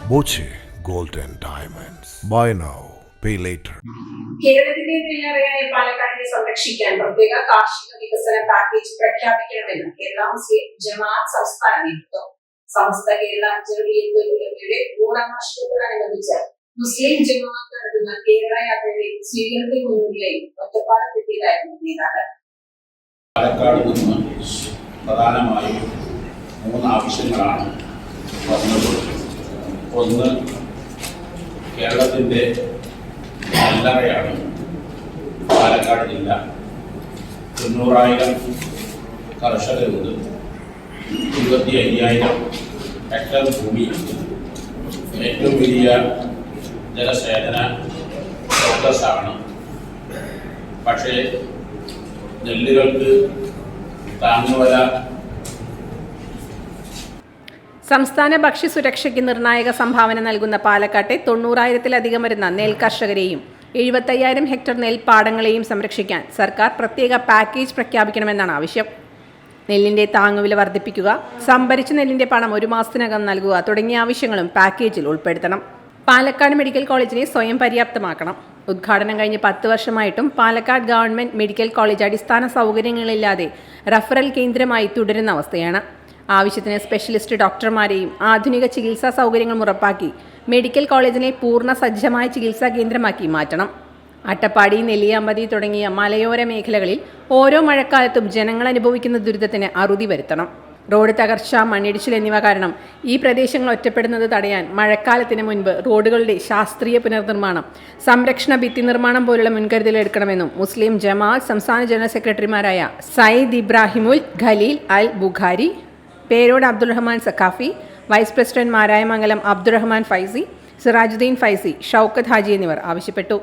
Boche Gold and Diamonds. Buy now, pay later. കേരളത്തിന്റെ നെല്ലറയായ പാലക്കാടിനെ സംരക്ഷിക്കാൻ പ്രത്യേക കാർഷിക വികസന പാക്കേജ് പ്രഖ്യാപിക്കണമെന്ന് കേരള മുസ്ലിം ജമാഅത്ത് സംസ്ഥാന നേതൃത്വം. സമസ്ത കേരള ജമിയത്തുൽ ഉലമയുടെ 100ാം വാർഷികത്തോടനുബന്ധിച്ച് മുസ്ലിം ജമാഅത്ത് നടത്തുന്ന കേരള യാത്രയുടെ സ്വീകരണത്തിന് മുന്നോടിയായി ഒറ്റപ്പാലത്തെത്തിയതായിരുന്നു നേതാക്കൾ. പാലക്കാട് നിന്ന് പ്രധാനമായും 3 ആവശ്യങ്ങളാണ് വന്നത്. ഒന്ന്, കേരളത്തിൻ്റെ നെല്ലറയാണ് പാലക്കാട് ജില്ല. 90,000 കർഷകരുണ്ട്. 25,000 ഹെക്ടർ ഭൂമിയുണ്ട്. ഏറ്റവും വലിയ ജലസേചന സ്രോതസ്സാണ്. പക്ഷേ നെല്ലുകൾക്ക് താങ്ങുവില. സംസ്ഥാന ഭക്ഷ്യസുരക്ഷയ്ക്ക് നിർണായക സംഭാവന നൽകുന്ന പാലക്കാട്ടെ 90,000-ത്തിലധികം വരുന്ന നെൽ കർഷകരെയും 75,000 ഹെക്ടർ നെൽപ്പാടങ്ങളെയും സംരക്ഷിക്കാൻ സർക്കാർ പ്രത്യേക പാക്കേജ് പ്രഖ്യാപിക്കണമെന്നാണ് ആവശ്യം. നെല്ലിന്റെ താങ്ങുവില വർദ്ധിപ്പിക്കുക, സംഭരിച്ച നെല്ലിന്റെ പണം 1 മാസത്തിനകം നൽകുക തുടങ്ങിയ ആവശ്യങ്ങളും പാക്കേജിൽ ഉൾപ്പെടുത്തണം. പാലക്കാട് മെഡിക്കൽ കോളേജിനെ സ്വയം പര്യാപ്തമാക്കണം. ഉദ്ഘാടനം കഴിഞ്ഞ് 10 വർഷമായിട്ടും പാലക്കാട് ഗവൺമെന്റ് മെഡിക്കൽ കോളേജ് അടിസ്ഥാന സൗകര്യങ്ങളില്ലാതെ റഫറൽ കേന്ദ്രമായി തുടരുന്ന അവസ്ഥയാണ്. ആവശ്യത്തിന് സ്പെഷ്യലിസ്റ്റ് ഡോക്ടർമാരെയും ആധുനിക ചികിത്സാ സൗകര്യങ്ങളും ഉറപ്പാക്കി മെഡിക്കൽ കോളേജിനെ പൂർണ്ണ സജ്ജമായ ചികിത്സാ കേന്ദ്രമാക്കി മാറ്റണം. അട്ടപ്പാടി, നെല്ലിയാമ്പതി തുടങ്ങിയ മലയോര മേഖലകളിൽ ഓരോ മഴക്കാലത്തും ജനങ്ങൾ അനുഭവിക്കുന്ന ദുരിതത്തിന് അറുതി വരുത്തണം. റോഡ് തകർച്ച, മണ്ണിടിച്ചിൽ എന്നിവ കാരണം ഈ പ്രദേശങ്ങൾ ഒറ്റപ്പെടുന്നത് തടയാൻ മഴക്കാലത്തിന് മുൻപ് റോഡുകളുടെ ശാസ്ത്രീയ പുനർനിർമ്മാണം, സംരക്ഷണ ഭിത്തി നിർമ്മാണം പോലുള്ള മുൻകരുതലെടുക്കണമെന്നും മുസ്ലിം ജമാഅത്ത് സംസ്ഥാന ജനറൽ സെക്രട്ടറിമാരായ സയ്യിദ് ഇബ്രാഹിമുൽ ഖലീൽ അൽ ബുഖാരി, പേരോട് അബ്ദുറഹ്മാൻ സഖാഫി, വൈസ് പ്രസിഡന്റ്മാരായ മംഗലം അബ്ദുറഹ്മാൻ ഫൈസി, സിറാജുദ്ദീൻ ഫൈസി, ഷൗക്കത്ത് ഹാജി എന്നിവർ ആവശ്യപ്പെട്ടു.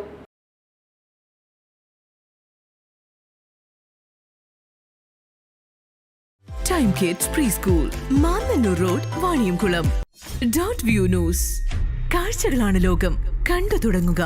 Time kids pre school, Mannannur road, Vaniyamkulam. Dot view news. കാഴ്ചകളാണ് ലോകം, കണ്ടു തുടങ്ങുക.